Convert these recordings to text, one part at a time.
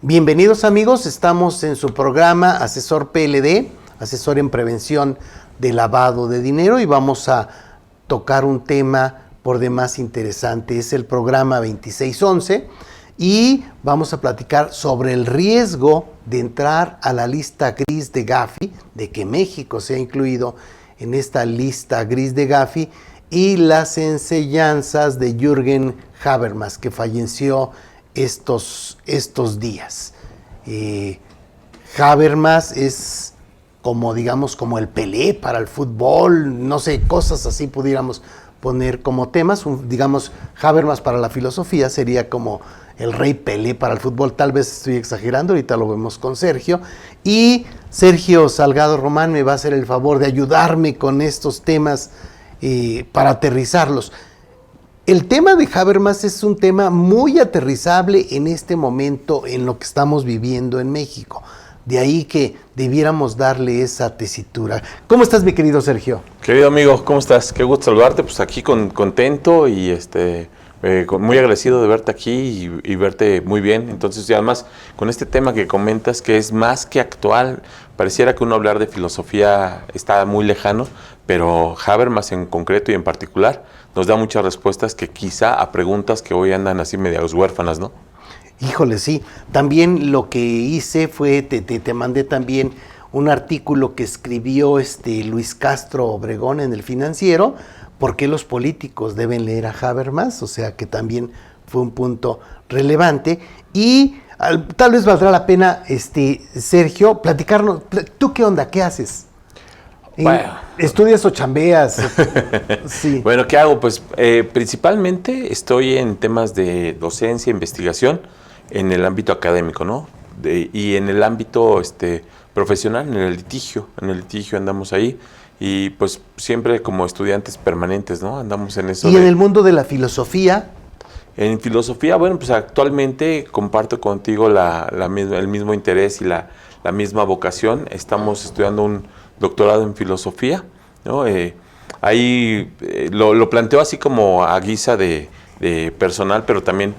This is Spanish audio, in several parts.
Bienvenidos amigos, estamos en su programa Asesor PLD, Asesor en Prevención de Lavado de Dinero, y vamos a tocar un tema por demás interesante. Es el programa 2611 y vamos a platicar sobre el riesgo de entrar a la lista gris de Gafi, de que México sea incluido en esta lista gris de Gafi, y las enseñanzas de Jürgen Habermas, que falleció estos días. Habermas es como, digamos, como el Pelé para el fútbol, no sé, cosas así pudiéramos poner como temas. Digamos, Habermas para la filosofía sería como el rey Pelé para el fútbol. Tal vez estoy exagerando, ahorita lo vemos con Sergio. Y Sergio Salgado Román me va a hacer el favor de ayudarme con estos temas para aterrizarlos. El tema de Habermas es un tema muy aterrizable en este momento en lo que estamos viviendo en México. De ahí que debiéramos darle esa tesitura. ¿Cómo estás, mi querido Sergio? Querido amigo, ¿cómo estás? Qué gusto saludarte. Pues aquí contento y muy agradecido de verte aquí y verte muy bien. Entonces, y además, con este tema que comentas, que es más que actual, pareciera que uno hablar de filosofía está muy lejano, pero Habermas en concreto y en particular nos da muchas respuestas que quizá a preguntas que hoy andan así medias huérfanas, ¿no? Híjole, sí. También lo que hice fue, te mandé también un artículo que escribió Luis Castro Obregón en El Financiero, ¿por qué los políticos deben leer a Habermas? O sea que también fue un punto relevante. Y tal vez valdrá la pena, Sergio, platicarnos. ¿Tú qué onda? ¿Qué haces? Bueno. ¿Estudias o chambeas? Sí. Bueno, ¿qué hago? Pues principalmente estoy en temas de docencia, investigación, en el ámbito académico, ¿no? Y en el ámbito profesional, en el litigio andamos ahí. Y pues siempre como estudiantes permanentes, ¿no? Andamos en eso. ¿Y en el mundo de la filosofía? En filosofía, bueno, pues actualmente comparto contigo el mismo interés y la misma vocación. Estamos estudiando un doctorado en filosofía, ¿no? Ahí lo planteo así como a guisa de personal, pero también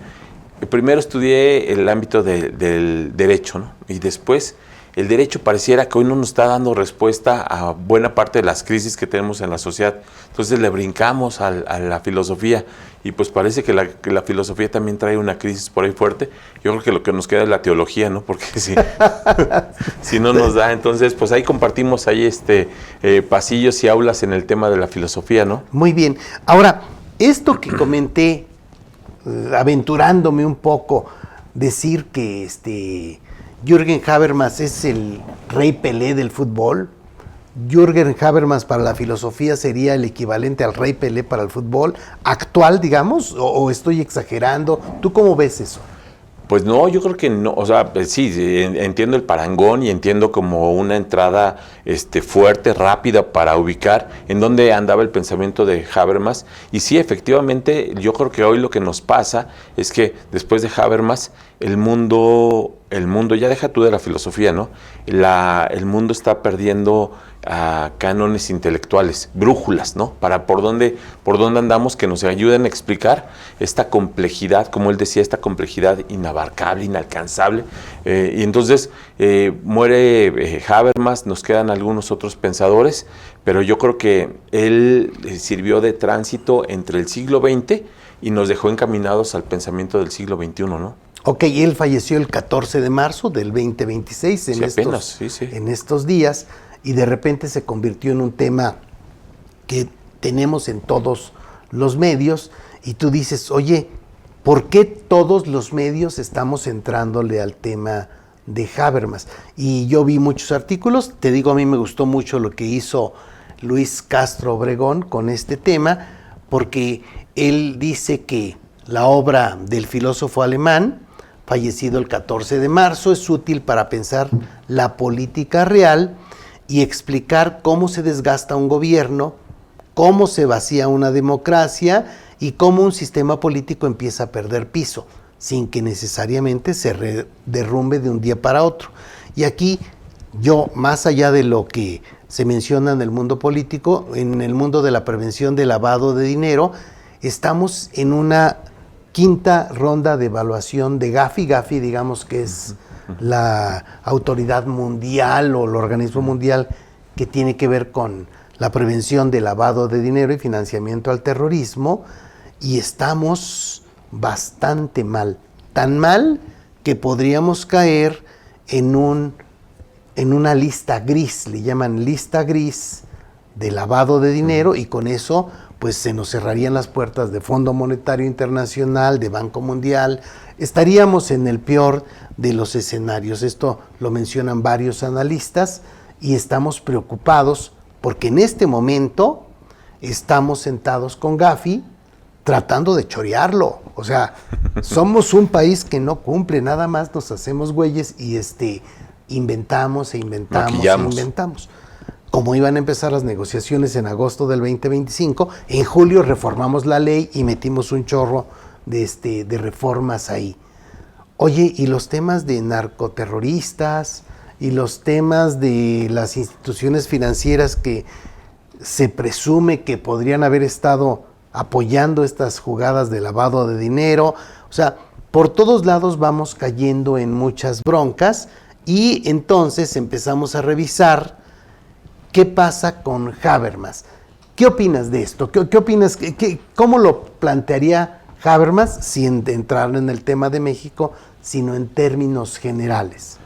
primero estudié el ámbito del derecho, ¿no? Y después el derecho pareciera que hoy no nos está dando respuesta a buena parte de las crisis que tenemos en la sociedad. Entonces le brincamos a la filosofía y pues parece que la filosofía también trae una crisis por ahí fuerte. Yo creo que lo que nos queda es la teología, ¿no? Porque si no nos da, entonces pues ahí compartimos ahí pasillos y aulas en el tema de la filosofía, ¿no? Muy bien. Ahora, esto que comenté, aventurándome un poco, decir que Jürgen Habermas es el rey Pelé del fútbol. Jürgen Habermas para la filosofía sería el equivalente al rey Pelé para el fútbol actual, digamos, o estoy exagerando. ¿Tú cómo ves eso? Pues no, yo creo que no, o sea, sí, entiendo el parangón y entiendo como una entrada fuerte, rápida para ubicar en dónde andaba el pensamiento de Habermas. Y sí, efectivamente, yo creo que hoy lo que nos pasa es que después de Habermas, el mundo, ya deja tú de la filosofía, ¿no? El mundo está perdiendo cánones intelectuales, brújulas, ¿no? Para por dónde andamos, que nos ayuden a explicar esta complejidad, como él decía, esta complejidad inabarcable, inalcanzable. Y entonces muere Habermas, nos quedan algunos otros pensadores, pero yo creo que él sirvió de tránsito entre el siglo XX y nos dejó encaminados al pensamiento del siglo XXI, ¿no? Ok, él falleció el 14 de marzo del 2026, en estos días, y de repente se convirtió en un tema que tenemos en todos los medios, y tú dices, oye, ¿por qué todos los medios estamos entrándole al tema de Habermas? Y yo vi muchos artículos, te digo, a mí me gustó mucho lo que hizo Luis Castro Obregón con este tema, porque él dice que la obra del filósofo alemán, fallecido el 14 de marzo, es útil para pensar la política real y explicar cómo se desgasta un gobierno, cómo se vacía una democracia y cómo un sistema político empieza a perder piso, sin que necesariamente se derrumbe de un día para otro. Y aquí yo, más allá de lo que se menciona en el mundo político, en el mundo de la prevención del lavado de dinero, estamos en una quinta ronda de evaluación de Gafi. Gafi, digamos que es la autoridad mundial o el organismo mundial que tiene que ver con la prevención de lavado de dinero y financiamiento al terrorismo, y estamos bastante mal, tan mal que podríamos caer en una lista gris, le llaman lista gris de lavado de dinero, y con eso pues se nos cerrarían las puertas de Fondo Monetario Internacional, de Banco Mundial. Estaríamos en el peor de los escenarios. Esto lo mencionan varios analistas y estamos preocupados porque en este momento estamos sentados con Gafi tratando de chorearlo. O sea, somos un país que no cumple, nada más nos hacemos güeyes y inventamos. Como iban a empezar las negociaciones en agosto del 2025, en julio reformamos la ley y metimos un chorro de reformas ahí. Oye, y los temas de narcoterroristas y los temas de las instituciones financieras que se presume que podrían haber estado apoyando estas jugadas de lavado de dinero. O sea, por todos lados vamos cayendo en muchas broncas y entonces empezamos a revisar qué pasa con Habermas. ¿Qué opinas de esto? ¿Qué opinas? ¿Cómo lo plantearía Habermas sin entrar en el tema de México, sino en términos generales?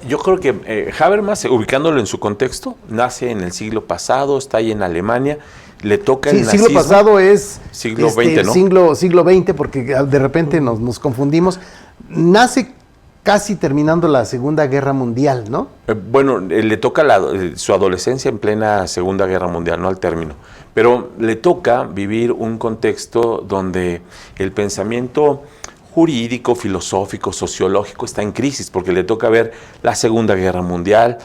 Yo creo que Habermas, ubicándolo en su contexto, nace en el siglo pasado, está ahí en Alemania, le toca el nazismo. Siglo pasado es siglo XX, ¿no? Siglo XX, porque de repente nos confundimos. Nace casi terminando la Segunda Guerra Mundial, ¿no? Bueno, le toca su adolescencia en plena Segunda Guerra Mundial, no al término. Pero le toca vivir un contexto donde el pensamiento jurídico, filosófico, sociológico está en crisis, porque le toca ver la Segunda Guerra Mundial.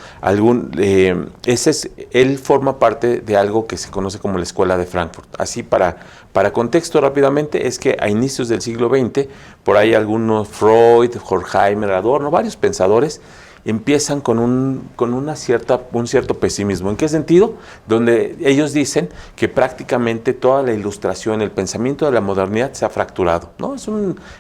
Él forma parte de algo que se conoce como la Escuela de Frankfurt. Así, para contexto rápidamente, es que a inicios del siglo XX, por ahí algunos Freud, Horkheimer, Adorno, varios pensadores, empiezan con un cierto pesimismo. ¿En qué sentido? Donde ellos dicen que prácticamente toda la ilustración, el pensamiento de la modernidad se ha fracturado, ¿no?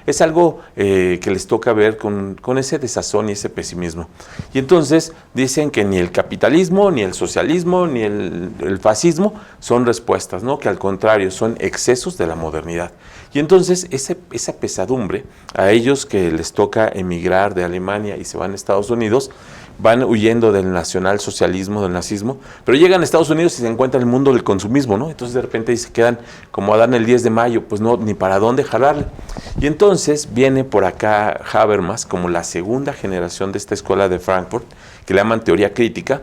Es algo que les toca ver con ese desazón y ese pesimismo. Y entonces dicen que ni el capitalismo, ni el socialismo, ni el fascismo son respuestas, ¿no? Que al contrario, son excesos de la modernidad. Y entonces esa pesadumbre, a ellos que les toca emigrar de Alemania y se van a Estados Unidos, van huyendo del nacionalsocialismo, del nazismo, pero llegan a Estados Unidos y se encuentran en el mundo del consumismo, ¿no? Entonces de repente se quedan como Adán el 10 de mayo, pues no, ni para dónde jalarle. Y entonces viene por acá Habermas como la segunda generación de esta escuela de Frankfurt, que le llaman teoría crítica,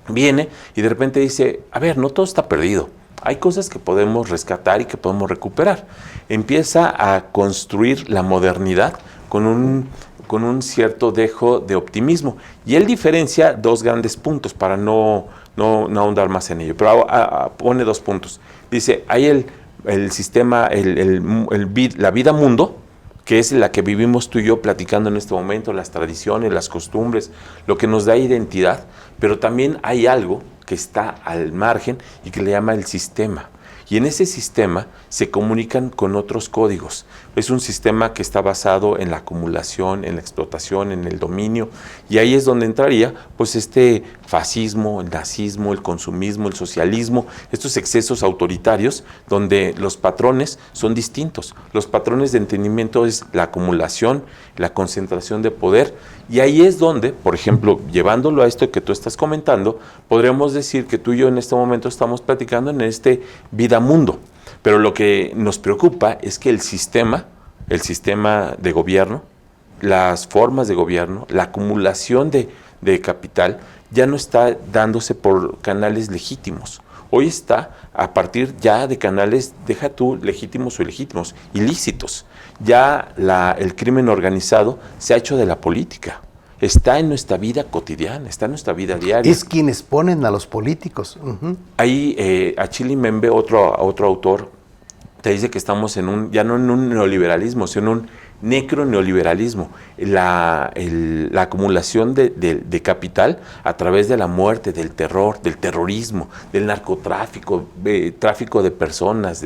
viene y de repente dice, a ver, no todo está perdido. Hay cosas que podemos rescatar y que podemos recuperar. Empieza a construir la modernidad con un cierto dejo de optimismo. Y él diferencia dos grandes puntos para no ahondar más en ello. Pero pone dos puntos. Dice, hay el sistema, la vida mundo, que es la que vivimos tú y yo platicando en este momento, las tradiciones, las costumbres, lo que nos da identidad. Pero también hay algo que está al margen y que le llama el sistema. Y en ese sistema se comunican con otros códigos. Es un sistema que está basado en la acumulación, en la explotación, en el dominio. Y ahí es donde entraría pues este fascismo, el nazismo, el consumismo, el socialismo, estos excesos autoritarios donde los patrones son distintos. Los patrones de entendimiento es la acumulación, la concentración de poder. Y ahí es donde, por ejemplo, llevándolo a esto que tú estás comentando, podríamos decir que tú y yo en este momento estamos platicando en este vida mundo. Pero lo que nos preocupa es que el sistema de gobierno, las formas de gobierno, la acumulación de capital, ya no está dándose por canales legítimos. Hoy está a partir ya de canales, deja tú legítimos o ilegítimos, ilícitos. Ya el crimen organizado se ha hecho de la política. Está en nuestra vida cotidiana, está en nuestra vida diaria. Es quienes ponen a los políticos. Uh-huh. Ahí Achille Mbembe, otro autor, te dice que estamos ya no en un neoliberalismo, sino en un necroneoliberalismo, la acumulación de capital a través de la muerte, del terror, del terrorismo, del narcotráfico, tráfico de personas.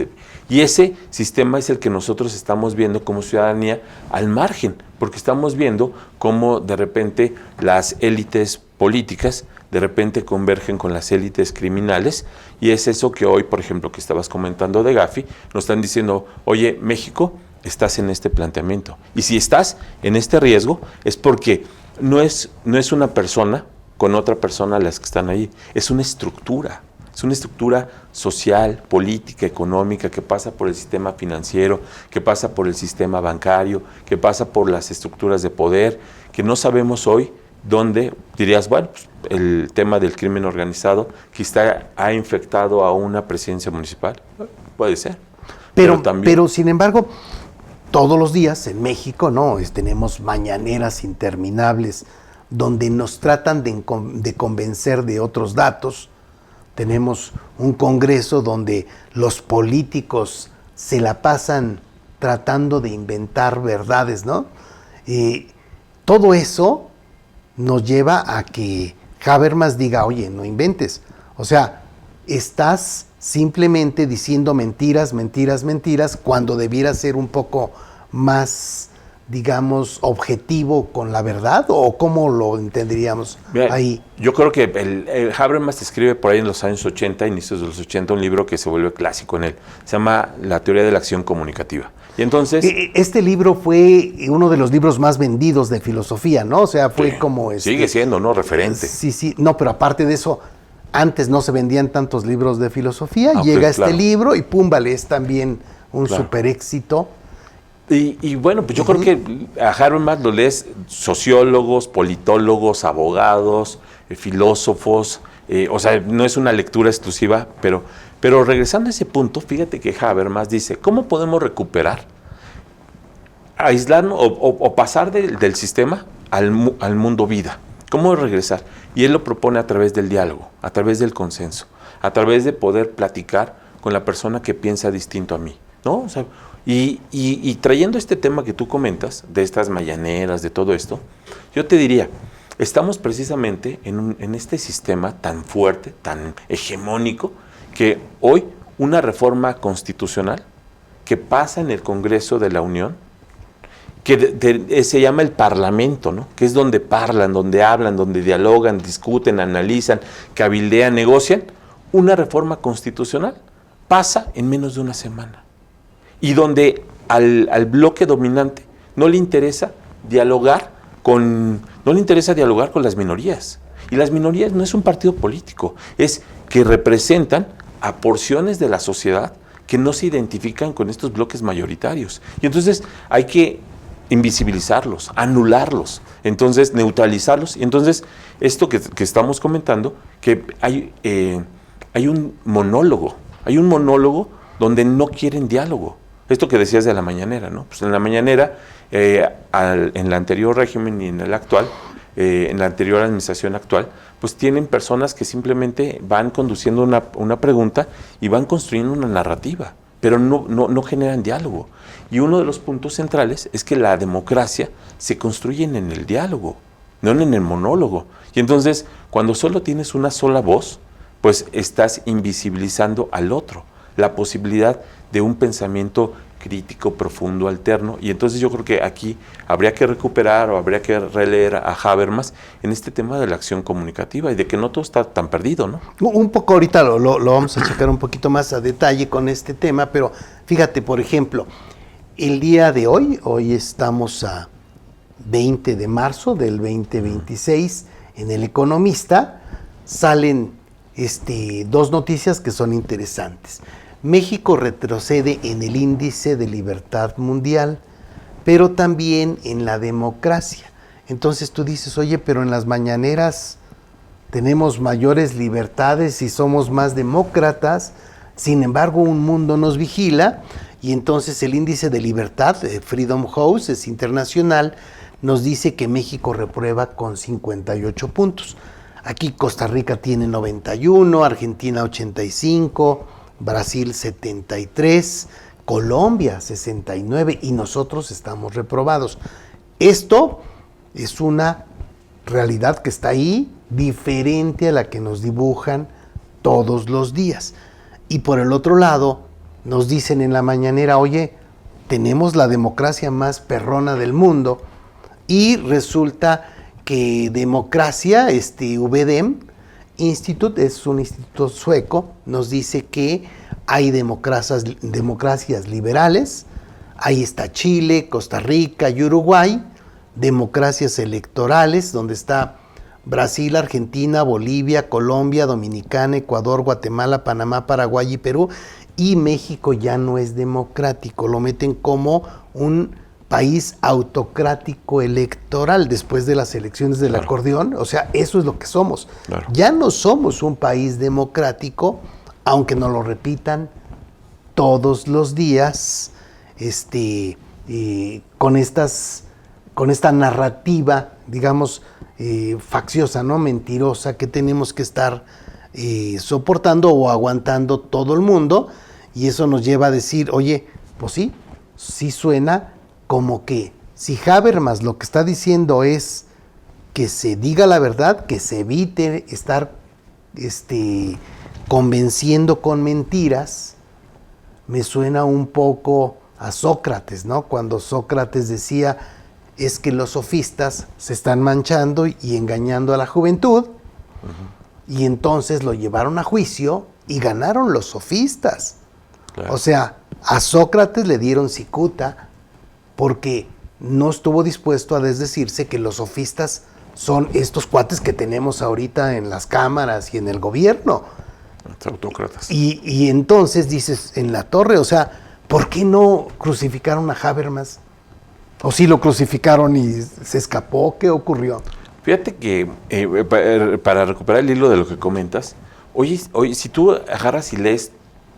Y ese sistema es el que nosotros estamos viendo como ciudadanía al margen, porque estamos viendo cómo de repente las élites políticas de repente convergen con las élites criminales, y es eso que hoy, por ejemplo, que estabas comentando de Gafi, nos están diciendo, oye, México, estás en este planteamiento. Y si estás en este riesgo, es porque no es una persona con otra persona las que están ahí, es una estructura social, política, económica, que pasa por el sistema financiero, que pasa por el sistema bancario, que pasa por las estructuras de poder, que no sabemos hoy dónde, dirías, bueno, pues, el tema del crimen organizado quizá ha infectado a una presidencia municipal, puede ser. Pero sin embargo, todos los días en México, ¿no? Tenemos mañaneras interminables donde nos tratan de convencer de otros datos. Tenemos un Congreso donde los políticos se la pasan tratando de inventar verdades, ¿no? Todo eso nos lleva a que Habermas diga, oye, no inventes. O sea, estás simplemente diciendo mentiras, mentiras, mentiras, cuando debiera ser un poco más, digamos, objetivo con la verdad, o cómo lo entenderíamos. Mira, ahí. Yo creo que el Habermas escribe por ahí en los años 80, inicios de los 80, un libro que se vuelve clásico en él. Se llama La teoría de la acción comunicativa. Y entonces... Este libro fue uno de los libros más vendidos de filosofía, ¿no? O sea, fue como... sigue siendo, ¿no? Referente. Sí. No, pero aparte de eso, antes no se vendían tantos libros de filosofía. Llega este libro y pum, vale, es también un super éxito. Y bueno, pues yo creo que a Habermas lo lees sociólogos, politólogos, abogados, filósofos, o sea, no es una lectura exclusiva, pero regresando a ese punto, fíjate que Habermas dice, ¿cómo podemos recuperar, aislarnos o pasar del sistema al mundo vida? ¿Cómo regresar? Y él lo propone a través del diálogo, a través del consenso, a través de poder platicar con la persona que piensa distinto a mí, ¿no? O sea, y trayendo este tema que tú comentas, de estas mañaneras, de todo esto, yo te diría, estamos precisamente en este sistema tan fuerte, tan hegemónico, que hoy una reforma constitucional que pasa en el Congreso de la Unión, que se llama el Parlamento, ¿no? Que es donde parlan, donde hablan, donde dialogan, discuten, analizan, cabildean, negocian, una reforma constitucional pasa en menos de una semana. Y donde al bloque dominante no le interesa dialogar con las minorías. Y las minorías no es un partido político, es que representan a porciones de la sociedad que no se identifican con estos bloques mayoritarios. Y entonces hay que invisibilizarlos, anularlos, entonces neutralizarlos. Y entonces esto que estamos comentando, que hay un monólogo donde no quieren diálogo. Esto que decías de la mañanera, ¿no? Pues en la mañanera, en el anterior régimen y en el actual, en la anterior administración actual, pues tienen personas que simplemente van conduciendo una pregunta y van construyendo una narrativa, pero no generan diálogo. Y uno de los puntos centrales es que la democracia se construye en el diálogo, no en el monólogo. Y entonces, cuando solo tienes una sola voz, pues estás invisibilizando al otro, la posibilidad de un pensamiento crítico, profundo, alterno. Y entonces yo creo que aquí habría que recuperar o habría que releer a Habermas en este tema de la acción comunicativa y de que no todo está tan perdido, ¿no? Un poco ahorita lo vamos a checar un poquito más a detalle con este tema, pero fíjate, por ejemplo, el día de hoy estamos a 20 de marzo del 2026, en El Economista salen dos noticias que son interesantes. México retrocede en el índice de libertad mundial, pero también en la democracia. Entonces tú dices, oye, pero en las mañaneras tenemos mayores libertades y somos más demócratas, sin embargo un mundo nos vigila, y entonces el índice de libertad, Freedom House, es internacional, nos dice que México reprueba con 58 puntos. Aquí Costa Rica tiene 91, Argentina 85, Brasil 73, Colombia 69 y nosotros estamos reprobados. Esto es una realidad que está ahí, diferente a la que nos dibujan todos los días. Y por el otro lado, nos dicen en la mañanera, oye, tenemos la democracia más perrona del mundo, y resulta que democracia, VDM Institute, es un instituto sueco, nos dice que hay democracias liberales, ahí está Chile, Costa Rica y Uruguay, democracias electorales, donde está Brasil, Argentina, Bolivia, Colombia, Dominicana, Ecuador, Guatemala, Panamá, Paraguay y Perú, y México ya no es democrático, lo meten como un país autocrático electoral después de las elecciones del acordeón. O sea, eso es lo que somos. Claro. Ya no somos un país democrático, aunque nos lo repitan todos los días, con esta narrativa, digamos, facciosa, ¿no? Mentirosa, que tenemos que estar soportando o aguantando todo el mundo, y eso nos lleva a decir, oye, pues sí suena como que si Habermas lo que está diciendo es que se diga la verdad, que se evite estar convenciendo con mentiras, me suena un poco a Sócrates, ¿no? Cuando Sócrates decía, es que los sofistas se están manchando y engañando a la juventud, y entonces lo llevaron a juicio y ganaron los sofistas. Claro. O sea, a Sócrates le dieron cicuta porque no estuvo dispuesto a desdecirse que los sofistas son estos cuates que tenemos ahorita en las cámaras y en el gobierno. Autócratas. Y entonces dices, en la torre, o sea, ¿por qué no crucificaron a Habermas? ¿O sí lo crucificaron y se escapó? ¿Qué ocurrió? Fíjate que, para recuperar el hilo de lo que comentas, oye, si tú agarras y lees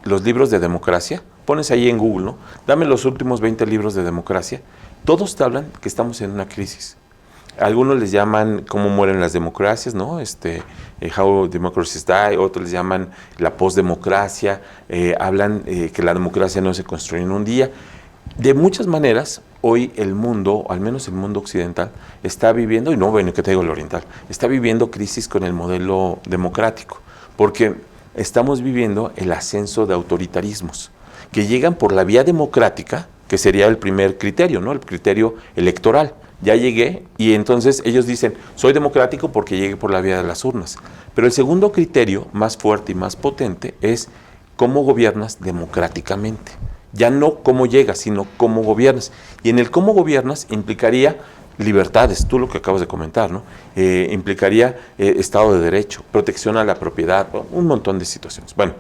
los libros de democracia, pones ahí en Google, ¿no? Dame los últimos 20 libros de democracia, todos te hablan que estamos en una crisis. Algunos les llaman cómo mueren las democracias, ¿no? How democracies die, otros les llaman la postdemocracia, hablan que la democracia no se construye en un día. De muchas maneras, hoy el mundo, al menos el mundo occidental, está viviendo, y no, bueno, ¿qué te digo el oriental? Está viviendo crisis con el modelo democrático, porque estamos viviendo el ascenso de autoritarismos, que llegan por la vía democrática, que sería el primer criterio, ¿no? El criterio electoral. Ya llegué, y entonces ellos dicen, soy democrático porque llegué por la vía de las urnas. Pero el segundo criterio, más fuerte y más potente, es cómo gobiernas democráticamente. Ya no cómo llegas, sino cómo gobiernas. Y en el cómo gobiernas implicaría libertades, tú lo que acabas de comentar, ¿no? Implicaría Estado de Derecho, protección a la propiedad, un montón de situaciones. Bueno,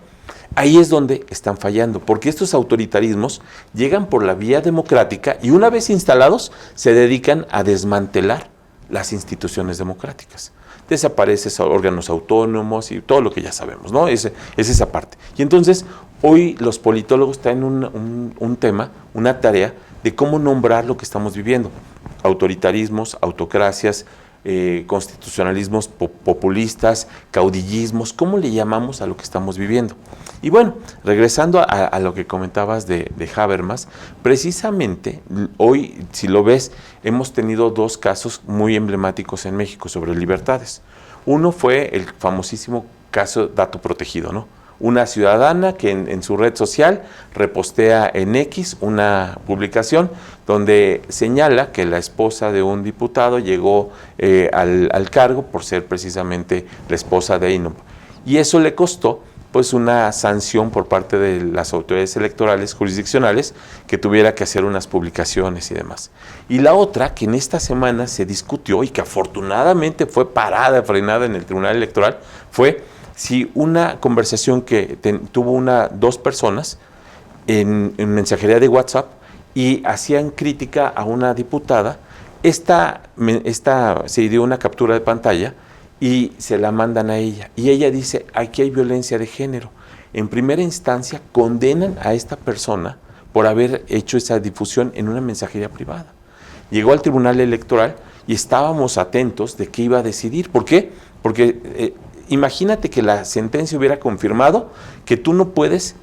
ahí es donde están fallando, porque estos autoritarismos llegan por la vía democrática y una vez instalados se dedican a desmantelar las instituciones democráticas. Desaparecen órganos autónomos y todo lo que ya sabemos, ¿no? Es esa parte. Y entonces, hoy los politólogos traen un tema, una tarea de cómo nombrar lo que estamos viviendo. Autoritarismos, autocracias, constitucionalismos populistas, caudillismos, ¿cómo le llamamos a lo que estamos viviendo? Y bueno, regresando a lo que comentabas de Habermas, precisamente hoy, si lo ves, hemos tenido dos casos muy emblemáticos en México sobre libertades. Uno fue el famosísimo caso Dato Protegido, ¿no? Una ciudadana que en su red social repostea en X una publicación donde señala que la esposa de un diputado llegó al cargo por ser precisamente la esposa de Ainhoa. Y eso le costó pues una sanción por parte de las autoridades electorales jurisdiccionales que tuviera que hacer unas publicaciones y demás. Y la otra, que en esta semana se discutió y que afortunadamente fue frenada en el Tribunal Electoral, fue si una conversación que tuvo dos personas en mensajería de WhatsApp y hacían crítica a una diputada, esta se dio una captura de pantalla y se la mandan a ella. Y ella dice, aquí hay violencia de género. En primera instancia condenan a esta persona por haber hecho esa difusión en una mensajería privada. Llegó al Tribunal Electoral y estábamos atentos de qué iba a decidir. ¿Por qué? Porque imagínate que la sentencia hubiera confirmado que tú no puedes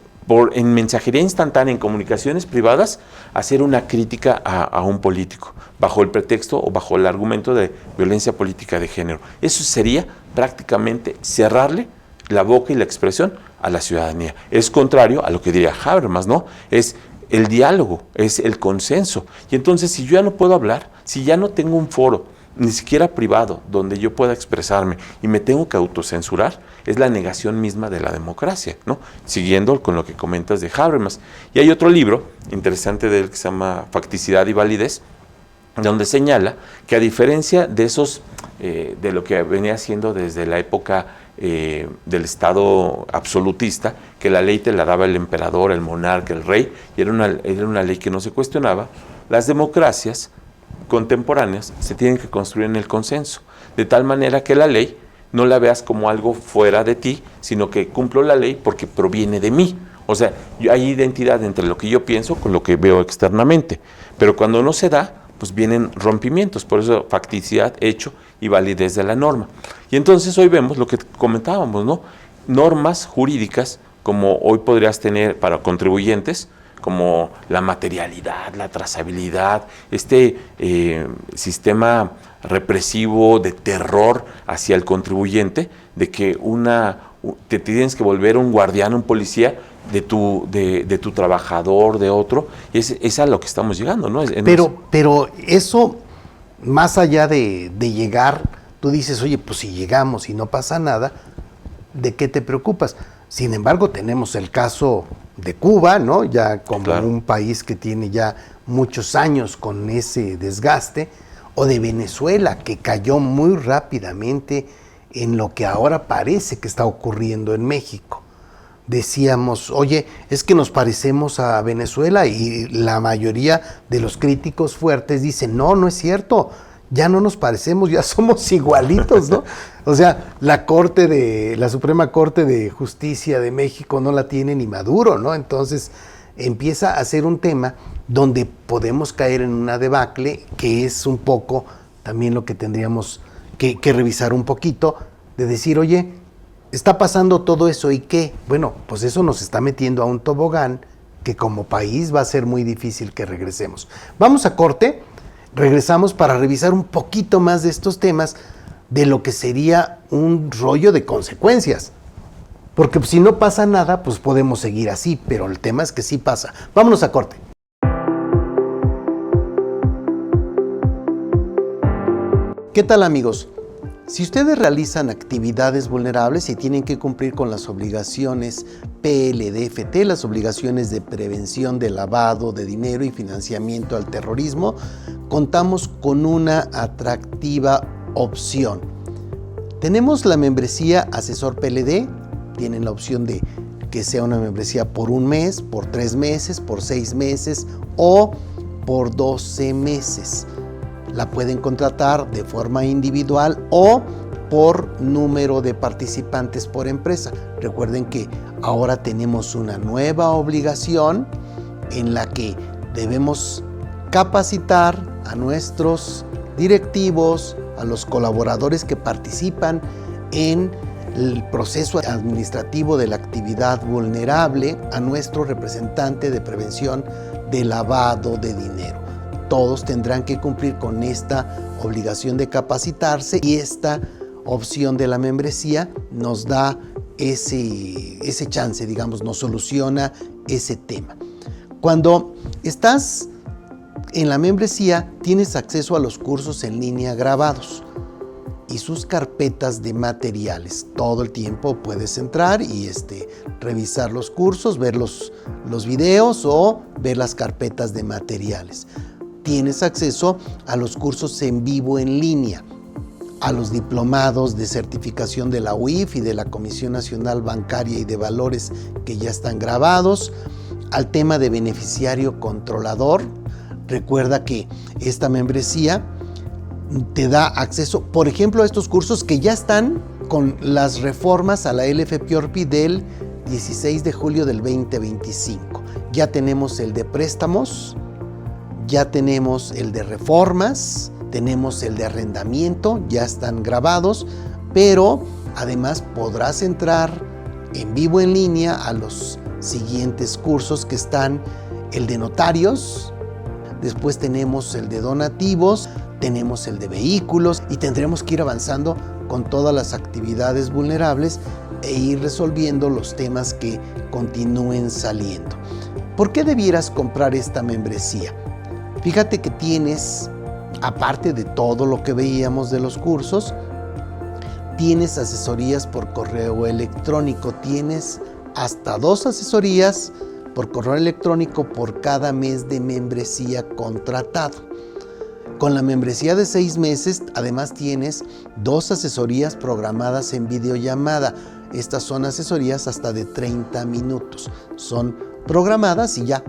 en mensajería instantánea, en comunicaciones privadas, hacer una crítica a un político, bajo el pretexto o bajo el argumento de violencia política de género. Eso sería prácticamente cerrarle la boca y la expresión a la ciudadanía. Es contrario a lo que diría Habermas, ¿no? Es el diálogo, es el consenso. Y entonces, si yo ya no puedo hablar, si ya no tengo un foro, ni siquiera privado, donde yo pueda expresarme y me tengo que autocensurar, es la negación misma de la democracia, ¿no? Siguiendo con lo que comentas de Habermas. Y hay otro libro interesante de él que se llama Facticidad y Validez, donde señala que a diferencia de esos, de lo que venía haciendo desde la época del Estado absolutista, que la ley te la daba el emperador, el monarca, el rey, y era una ley que no se cuestionaba, las democracias contemporáneas se tienen que construir en el consenso, de tal manera que la ley no la veas como algo fuera de ti, sino que cumplo la ley porque proviene de mí. O sea, hay identidad entre lo que yo pienso con lo que veo externamente, pero cuando no se da, pues vienen rompimientos, por eso facticidad, hecho y validez de la norma. Y entonces hoy vemos lo que comentábamos, ¿no? Normas jurídicas, como hoy podrías tener para contribuyentes, como la materialidad, la trazabilidad, sistema represivo de terror hacia el contribuyente, de que te tienes que volver un guardián, un policía de tu trabajador, de otro, y es a lo que estamos llegando, ¿no? Pero eso, más allá de llegar, tú dices, oye, pues si llegamos y no pasa nada, ¿de qué te preocupas? Sin embargo, tenemos el caso de Cuba, ¿no? Ya como claro, un país que tiene ya muchos años con ese desgaste, o de Venezuela, que cayó muy rápidamente en lo que ahora parece que está ocurriendo en México. Decíamos, oye, es que nos parecemos a Venezuela, y la mayoría de los críticos fuertes dicen, no es cierto, ya no nos parecemos, ya somos igualitos, ¿no? O sea, la Suprema Corte de Justicia de México no la tiene ni Maduro, ¿no? Entonces empieza a ser un tema donde podemos caer en una debacle, que es un poco también lo que tendríamos que revisar un poquito, de decir, oye, está pasando todo eso, ¿y qué? Bueno, pues eso nos está metiendo a un tobogán que como país va a ser muy difícil que regresemos. Vamos a corte. Regresamos para revisar un poquito más de estos temas, de lo que sería un rollo de consecuencias. Porque si no pasa nada, pues podemos seguir así, pero el tema es que sí pasa. Vámonos a corte. ¿Qué tal, amigos? Si ustedes realizan actividades vulnerables y tienen que cumplir con las obligaciones PLDFT, las obligaciones de prevención de lavado de dinero y financiamiento al terrorismo, contamos con una atractiva opción. Tenemos la membresía Asesor PLD, tienen la opción de que sea una membresía por un mes, por 3 meses, por 6 meses o por 12 meses. La pueden contratar de forma individual o por número de participantes por empresa. Recuerden que ahora tenemos una nueva obligación en la que debemos capacitar a nuestros directivos, a los colaboradores que participan en el proceso administrativo de la actividad vulnerable, a nuestro representante de prevención de lavado de dinero. Todos tendrán que cumplir con esta obligación de capacitarse, y esta opción de la membresía nos da ese chance, digamos, nos soluciona ese tema. Cuando estás en la membresía, tienes acceso a los cursos en línea grabados y sus carpetas de materiales. Todo el tiempo puedes entrar y revisar los cursos, ver los videos o ver las carpetas de materiales. Tienes acceso a los cursos en vivo en línea, a los diplomados de certificación de la UIF y de la Comisión Nacional Bancaria y de Valores que ya están grabados, al tema de beneficiario controlador. Recuerda que esta membresía te da acceso, por ejemplo, a estos cursos que ya están con las reformas a la LFPORPI del 16 de julio del 2025. Ya tenemos el de préstamos, ya tenemos el de reformas, tenemos el de arrendamiento, ya están grabados, pero además podrás entrar en vivo en línea a los siguientes cursos que están el de notarios, después tenemos el de donativos, tenemos el de vehículos y tendremos que ir avanzando con todas las actividades vulnerables e ir resolviendo los temas que continúen saliendo. ¿Por qué debieras comprar esta membresía? Fíjate que tienes, aparte de todo lo que veíamos de los cursos, tienes asesorías por correo electrónico, tienes hasta 2 asesorías por correo electrónico por cada mes de membresía contratado. Con la membresía de 6 meses, además tienes 2 asesorías programadas en videollamada. Estas son asesorías hasta de 30 minutos. Son programadas y ya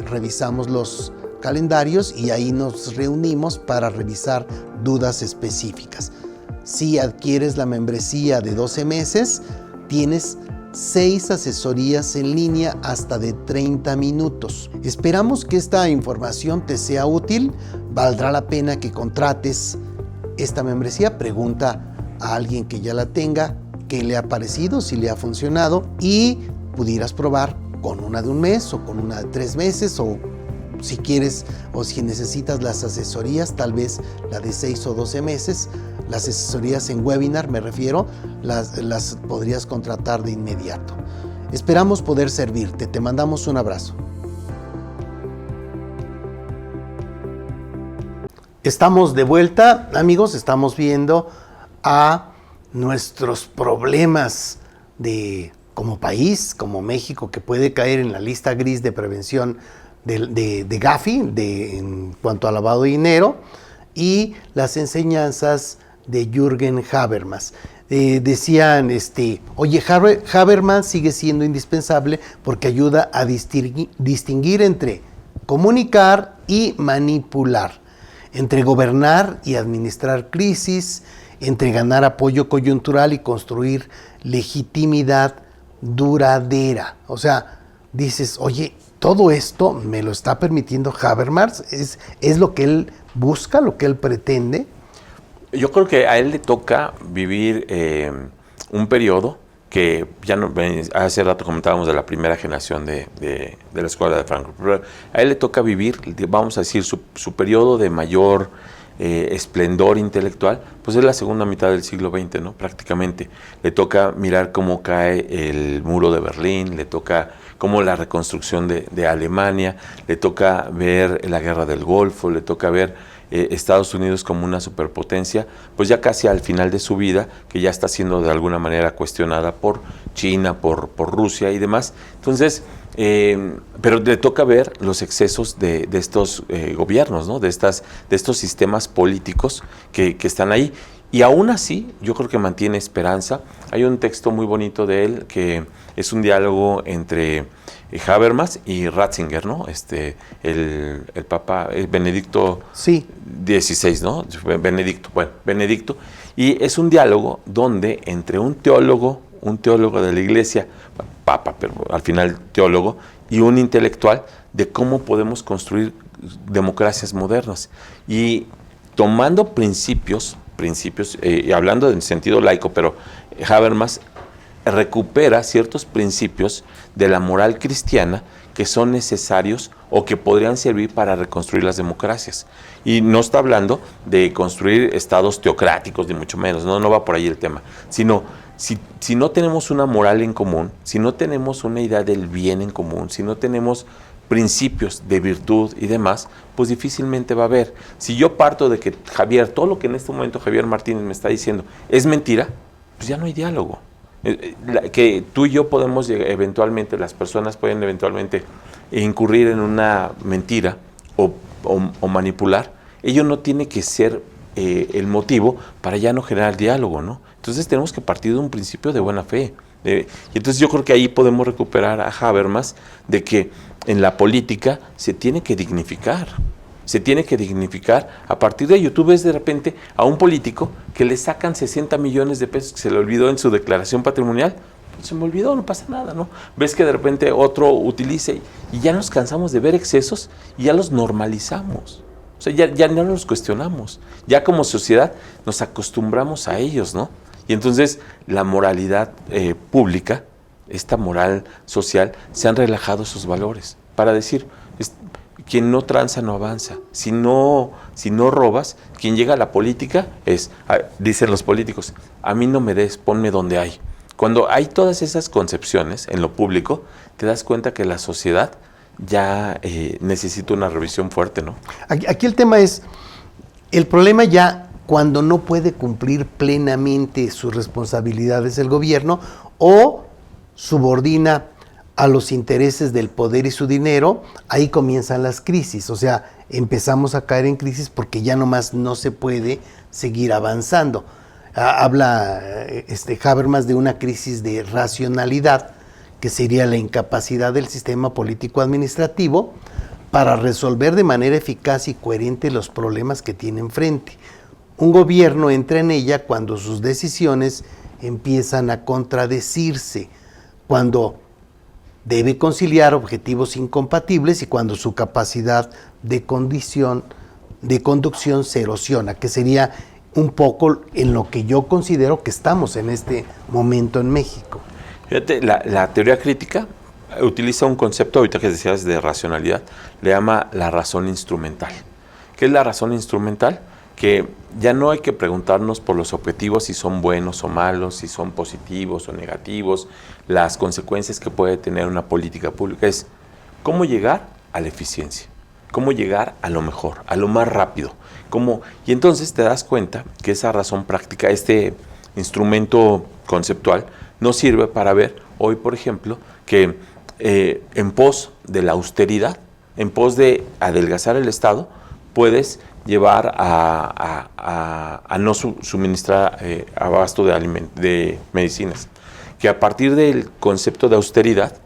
revisamos los calendarios y ahí nos reunimos para revisar dudas específicas. Si adquieres la membresía de 12 meses, tienes 6 asesorías en línea hasta de 30 minutos. Esperamos que esta información te sea útil. Valdrá la pena que contrates esta membresía. Pregunta a alguien que ya la tenga qué le ha parecido, si le ha funcionado y pudieras probar con una de un mes o con una de 3 meses o si quieres o si necesitas las asesorías, tal vez la de 6 o 12 meses. Las asesorías en webinar, me refiero, las podrías contratar de inmediato. Esperamos poder servirte. Te mandamos un abrazo. Estamos de vuelta, amigos. Estamos viendo a nuestros problemas como país, como México, que puede caer en la lista gris de prevención de Gafi en cuanto a lavado de dinero, y las enseñanzas de Jürgen Habermas. Decían, oye, Habermas sigue siendo indispensable porque ayuda a distinguir entre comunicar y manipular, entre gobernar y administrar crisis, entre ganar apoyo coyuntural y construir legitimidad duradera. O sea, dices, oye, todo esto me lo está permitiendo Habermas, es lo que él busca, lo que él pretende. Yo creo que a él le toca vivir un periodo que ya no, hace rato comentábamos de la primera generación de la escuela de Frankfurt, pero a él le toca vivir, vamos a decir, su periodo de mayor esplendor intelectual, pues es la segunda mitad del siglo XX, ¿no? Prácticamente. Le toca mirar cómo cae el muro de Berlín, le toca cómo la reconstrucción de Alemania, le toca ver la guerra del Golfo, le toca ver Estados Unidos como una superpotencia, pues ya casi al final de su vida, que ya está siendo de alguna manera cuestionada por China, por Rusia y demás. Entonces, pero le toca ver los excesos de estos gobiernos, ¿no? de estos sistemas políticos que están ahí. Y aún así, yo creo que mantiene esperanza. Hay un texto muy bonito de él que es un diálogo entre Habermas y Ratzinger, ¿no? El Papa Benedicto XVI, ¿no? Benedicto. Y es un diálogo donde entre un teólogo de la iglesia, papa, pero al final teólogo, y un intelectual, de cómo podemos construir democracias modernas. Y tomando principios, y hablando en sentido laico, pero Habermas recupera ciertos principios de la moral cristiana que son necesarios o que podrían servir para reconstruir las democracias. Y no está hablando de construir estados teocráticos, ni mucho menos, no va por ahí el tema, sino si no tenemos una moral en común, si no tenemos una idea del bien en común, si no tenemos principios de virtud y demás, pues difícilmente va a haber. Si yo parto de que todo lo que en este momento Javier Martínez me está diciendo es mentira, pues ya no hay diálogo. Que tú y yo podemos eventualmente, las personas pueden eventualmente incurrir en una mentira o manipular. Ello no tiene que ser el motivo para ya no generar diálogo, ¿no? Entonces tenemos que partir de un principio de buena fe. Y entonces yo creo que ahí podemos recuperar a Habermas de que en la política se tiene que dignificar. A partir de ello, tú ves de repente a un político que le sacan 60 millones de pesos que se le olvidó en su declaración patrimonial. Se me olvidó, no pasa nada, ¿no? Ves que de repente otro utilice y ya nos cansamos de ver excesos y ya los normalizamos. O sea, ya no los cuestionamos. Ya como sociedad nos acostumbramos a ellos, ¿no? Y entonces la moralidad pública esta moral social, se han relajado esos valores para decir, quien no tranza no avanza. Si no robas, quien llega a la política dicen los políticos, a mí no me des, ponme donde hay. Cuando hay todas esas concepciones en lo público, te das cuenta que la sociedad ya necesita una revisión fuerte, ¿no? Aquí el tema es, el problema ya cuando no puede cumplir plenamente sus responsabilidades el gobierno o subordina a los intereses del poder y su dinero, ahí comienzan las crisis. O sea, empezamos a caer en crisis porque ya nomás no se puede seguir avanzando. Habla Habermas de una crisis de racionalidad, que sería la incapacidad del sistema político-administrativo para resolver de manera eficaz y coherente los problemas que tiene enfrente. Un gobierno entra en ella cuando sus decisiones empiezan a contradecirse, cuando debe conciliar objetivos incompatibles y cuando su capacidad de conducción se erosiona, que sería un poco en lo que yo considero que estamos en este momento en México. Fíjate, la teoría crítica utiliza un concepto, ahorita que decías de racionalidad, le llama la razón instrumental. ¿Qué es la razón instrumental? Que ya no hay que preguntarnos por los objetivos, si son buenos o malos, si son positivos o negativos, las consecuencias que puede tener una política pública. Es cómo llegar a la eficiencia, cómo llegar a lo mejor, a lo más rápido. Y entonces te das cuenta que esa razón práctica, este instrumento conceptual, nos sirve para ver hoy, por ejemplo, que en pos de la austeridad, en pos de adelgazar el Estado, puedes llevar a no suministrar abasto de medicinas. Que a partir del concepto de austeridad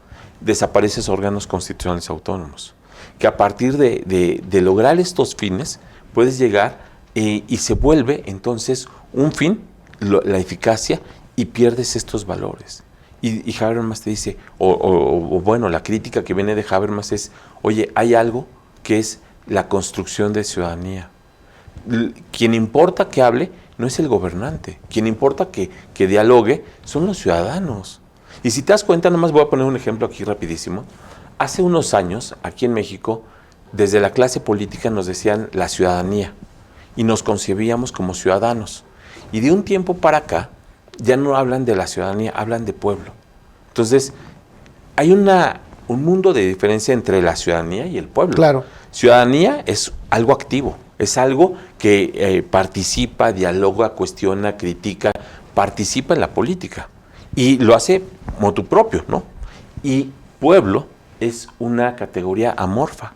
desaparecen órganos constitucionales autónomos. Que a partir de lograr estos fines puedes llegar y se vuelve entonces un fin, la eficacia, y pierdes estos valores. Y Habermas te dice, bueno, la crítica que viene de Habermas es, oye, hay algo que es la construcción de ciudadanía. Quien importa que hable no es el gobernante, quien importa que dialogue son los ciudadanos. Y si te das cuenta, nomás voy a poner un ejemplo aquí rapidísimo. Hace unos años, aquí en México, desde la clase política nos decían la ciudadanía y nos concebíamos como ciudadanos. Y de un tiempo para acá, ya no hablan de la ciudadanía, hablan de pueblo. Entonces, hay un mundo de diferencia entre la ciudadanía y el pueblo. Claro. Ciudadanía es algo activo, es algo que participa, dialoga, cuestiona, critica, participa en la política y lo hace motu propio, ¿no? Y pueblo es una categoría amorfa,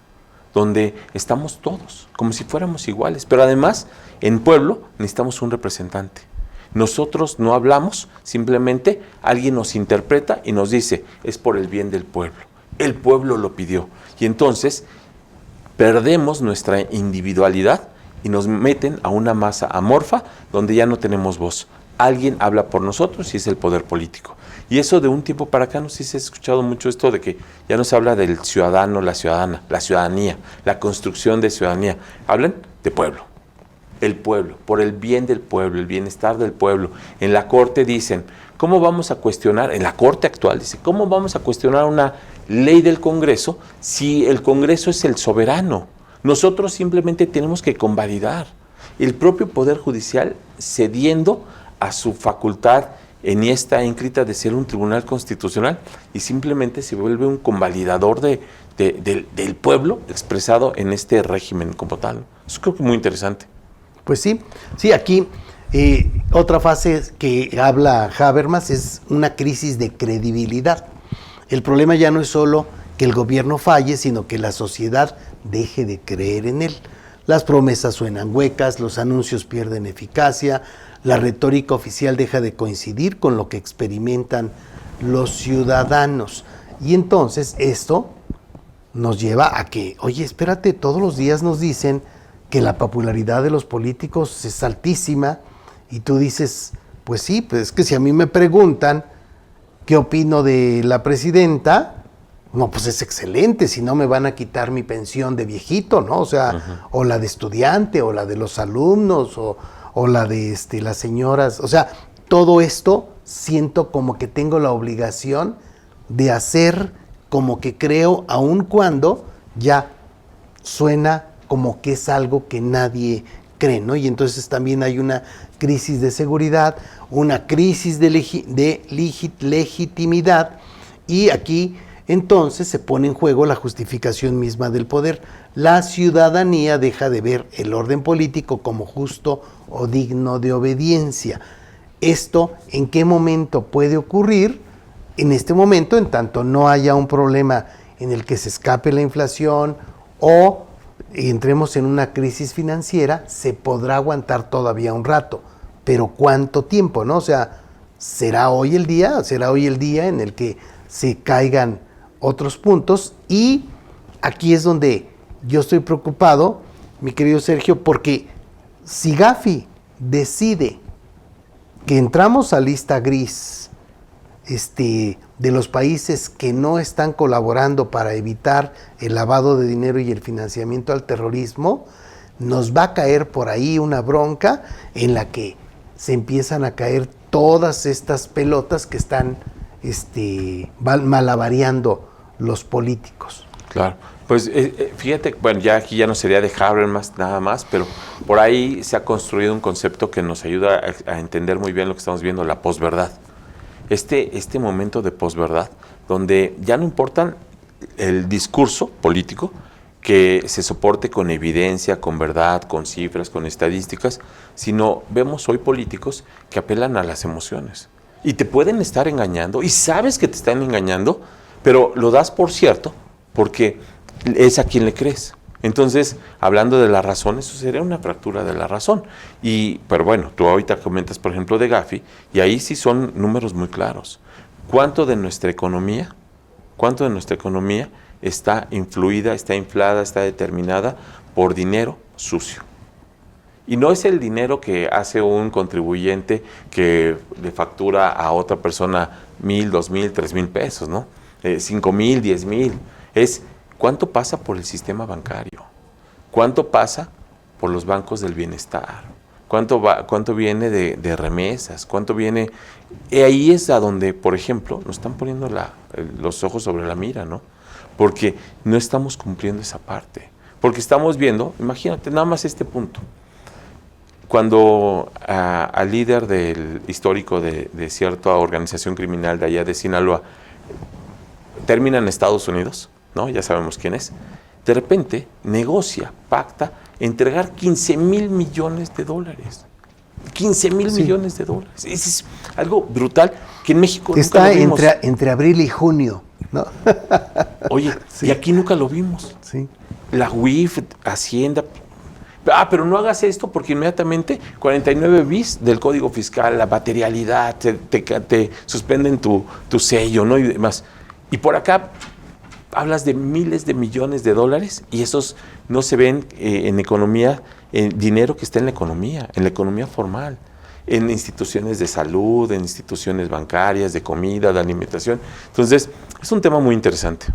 donde estamos todos, como si fuéramos iguales, pero además, en pueblo necesitamos un representante. Nosotros no hablamos, simplemente alguien nos interpreta y nos dice, es por el bien del pueblo. El pueblo lo pidió. Y entonces perdemos nuestra individualidad y nos meten a una masa amorfa donde ya no tenemos voz. Alguien habla por nosotros y es el poder político. Y eso de un tiempo para acá, no sé si has escuchado mucho esto de que ya no se habla del ciudadano, la ciudadana, la ciudadanía, la construcción de ciudadanía. Hablan de pueblo. El pueblo, por el bien del pueblo, el bienestar del pueblo. En la Corte dicen, ¿cómo vamos a cuestionar, en la Corte actual dice, cómo vamos a cuestionar una ley del Congreso si el Congreso es el soberano? Nosotros simplemente tenemos que convalidar. El propio Poder Judicial cediendo a su facultad en esta ínscrita de ser un tribunal constitucional y simplemente se vuelve un convalidador del pueblo expresado en este régimen como tal. Eso creo que es muy interesante. Pues sí, aquí otra fase que habla Habermas es una crisis de credibilidad. El problema ya no es solo que el gobierno falle, sino que la sociedad deje de creer en él. Las promesas suenan huecas, los anuncios pierden eficacia, la retórica oficial deja de coincidir con lo que experimentan los ciudadanos. Y entonces esto nos lleva a que, oye, espérate, todos los días nos dicen que la popularidad de los políticos es altísima y tú dices, pues sí, pues es que si a mí me preguntan qué opino de la presidenta, no, pues es excelente, si no me van a quitar mi pensión de viejito, ¿no? O sea, o la de estudiante, o la de los alumnos, o la de las señoras, o sea, todo esto siento como que tengo la obligación de hacer como que creo, aun cuando ya suena como que es algo que nadie cree, ¿no? Y entonces también hay una crisis de seguridad, una crisis de legitimidad, y aquí entonces se pone en juego la justificación misma del poder. La ciudadanía deja de ver el orden político como justo o digno de obediencia. ¿Esto en qué momento puede ocurrir? En este momento, en tanto no haya un problema en el que se escape la inflación o entremos en una crisis financiera, se podrá aguantar todavía un rato. Pero ¿cuánto tiempo, no? O sea, ¿será hoy el día? ¿Será hoy el día en el que se caigan otros puntos? Y aquí es donde yo estoy preocupado, mi querido Sergio, porque si Gafi decide que entramos a lista gris de los países que no están colaborando para evitar el lavado de dinero y el financiamiento al terrorismo, nos va a caer por ahí una bronca en la que se empiezan a caer todas estas pelotas que están malabareando los políticos. Claro, pues fíjate, bueno, ya aquí ya no sería de Habermas nada más, pero por ahí se ha construido un concepto que nos ayuda a entender muy bien lo que estamos viendo, la posverdad. Este momento de posverdad, donde ya no importa el discurso político, que se soporte con evidencia, con verdad, con cifras, con estadísticas, sino vemos hoy políticos que apelan a las emociones. Y te pueden estar engañando, y sabes que te están engañando, pero lo das por cierto, porque es a quien le crees. Entonces, hablando de la razón, eso sería una fractura de la razón. Pero bueno, tú ahorita comentas, por ejemplo, de Gafi, y ahí sí son números muy claros. ¿Cuánto de nuestra economía está influida, está inflada, está determinada por dinero sucio? Y no es el dinero que hace un contribuyente que le factura a otra persona 1,000, 2,000, 3,000 pesos, ¿no? 5,000, 10,000. Es cuánto pasa por el sistema bancario, cuánto pasa por los bancos del bienestar, cuánto viene de remesas, cuánto viene. Y ahí es a donde, por ejemplo, nos están poniendo los ojos sobre la mira, ¿no? Porque no estamos cumpliendo esa parte. Porque estamos viendo, imagínate nada más este punto. Cuando al líder histórico de cierta organización criminal de allá de Sinaloa termina en Estados Unidos, ¿no? Ya sabemos quién es. De repente negocia, pacta, entregar 15,000 millones de dólares. 15,000 millones de dólares. Es algo brutal que en México está nunca lo vimos. entre abril y junio, ¿no? Oye, sí. Y aquí nunca lo vimos. Sí. La UIF, Hacienda. Pero no hagas esto porque inmediatamente 49 bis del Código Fiscal, la materialidad, te suspenden tu sello, ¿no? Y demás. Y por acá hablas de miles de millones de dólares y esos no se ven en economía, en dinero que está en la economía formal, en instituciones de salud, en instituciones bancarias, de comida, de alimentación. Entonces, es un tema muy interesante.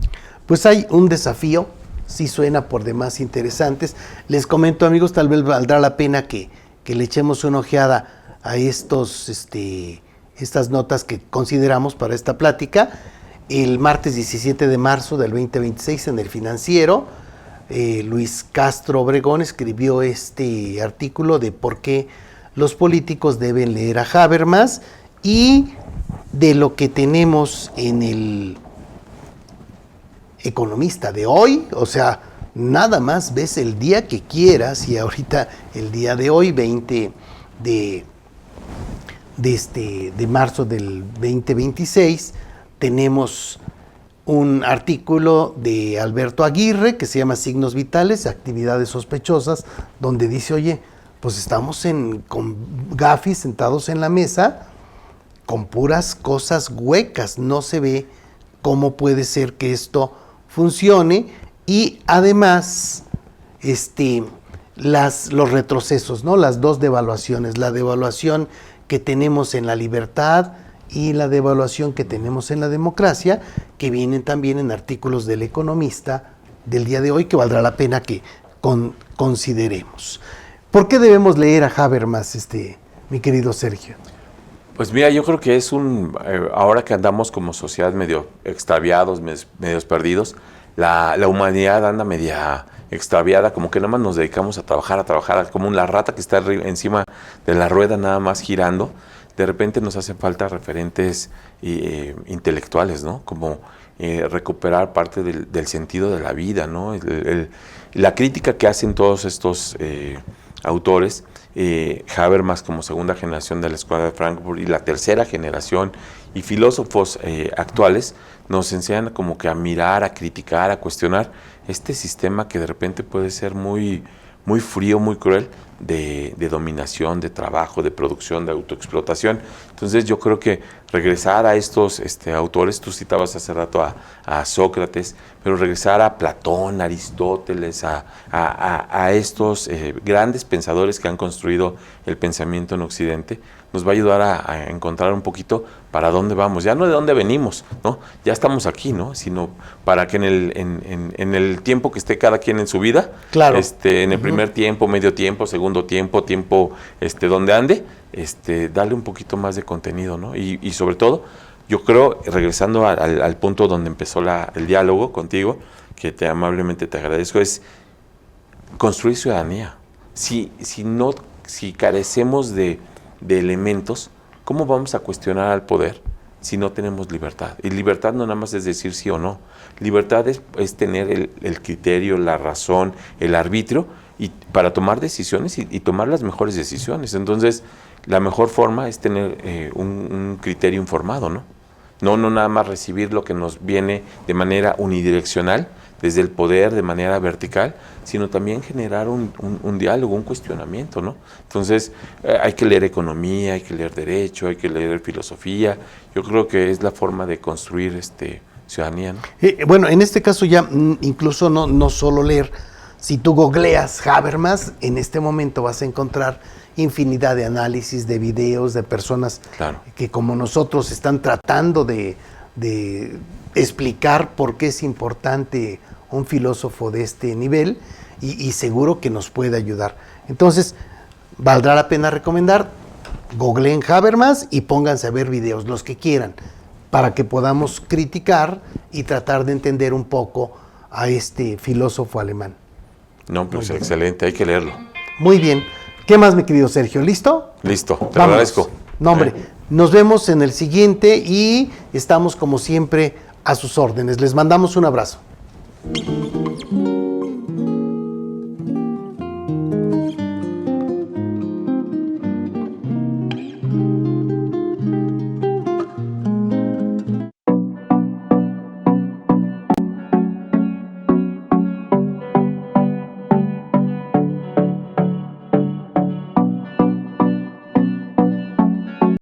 Pues hay un desafío, sí suena por demás interesantes. Les comento, amigos, tal vez valdrá la pena que le echemos una ojeada a estas notas que consideramos para esta plática. El martes 17 de marzo del 2026 en El Financiero, Luis Castro Obregón escribió este artículo de por qué los políticos deben leer a Habermas y de lo que tenemos en el Economista de hoy. O sea, nada más ves el día que quieras y ahorita el día de hoy, 20 de marzo del 2026, tenemos un artículo de Alberto Aguirre que se llama Signos Vitales, Actividades Sospechosas, donde dice, oye, pues estamos con Gafi sentados en la mesa con puras cosas huecas, no se ve cómo puede ser que esto funcione y además los retrocesos, ¿no? Las dos devaluaciones, la devaluación que tenemos en la libertad y la devaluación que tenemos en la democracia, que vienen también en artículos del Economista del día de hoy, que valdrá la pena que consideremos. ¿Por qué debemos leer a Habermas, mi querido Sergio? Pues mira, yo creo que es ahora que andamos como sociedad medio extraviados, medios perdidos, la humanidad anda media extraviada, como que nada más nos dedicamos a trabajar, como la rata que está encima de la rueda nada más girando. De repente nos hacen falta referentes intelectuales, ¿no? Como recuperar parte del sentido de la vida, ¿no? La crítica que hacen todos estos autores, Habermas como segunda generación de la Escuela de Frankfurt y la tercera generación, y filósofos actuales, nos enseñan como que a mirar, a criticar, a cuestionar este sistema que de repente puede ser muy, muy frío, muy cruel, de dominación, de trabajo, de producción, de autoexplotación. Entonces yo creo que regresar a estos autores, tú citabas hace rato a Sócrates, pero regresar a Platón, a Aristóteles, a estos grandes pensadores que han construido el pensamiento en Occidente, nos va a ayudar a encontrar un poquito para dónde vamos, ya no de dónde venimos, ¿no? Ya estamos aquí, ¿no? Sino para que en el tiempo que esté cada quien en su vida, claro, en el primer tiempo, medio tiempo, segundo tiempo, donde ande, darle un poquito más de contenido, ¿no? Y sobre todo, yo creo, regresando al punto donde empezó el diálogo contigo, que amablemente te agradezco, es construir ciudadanía. Si carecemos de elementos, ¿cómo vamos a cuestionar al poder si no tenemos libertad? Y libertad no nada más es decir sí o no. Libertad es tener el criterio, la razón, el arbitrio y para tomar decisiones y tomar las mejores decisiones. Entonces, la mejor forma es tener un criterio informado, ¿no? No nada más recibir lo que nos viene de manera unidireccional, desde el poder, de manera vertical, sino también generar un diálogo, un cuestionamiento, ¿no? Entonces, hay que leer economía, hay que leer derecho, hay que leer filosofía. Yo creo que es la forma de construir ciudadanía, ¿no? Bueno, en este caso ya incluso no solo leer. Si tú googleas Habermas, en este momento vas a encontrar infinidad de análisis, de videos, de personas que como nosotros están tratando de explicar por qué es importante un filósofo de este nivel y seguro que nos puede ayudar. Entonces, valdrá la pena recomendar, googleen Habermas y pónganse a ver videos, los que quieran, para que podamos criticar y tratar de entender un poco a este filósofo alemán. No, pues excelente, hay que leerlo. Muy bien. ¿Qué más, mi querido Sergio? ¿Listo? Listo, te agradezco. No, hombre, nos vemos en el siguiente y estamos como siempre a sus órdenes. Les mandamos un abrazo.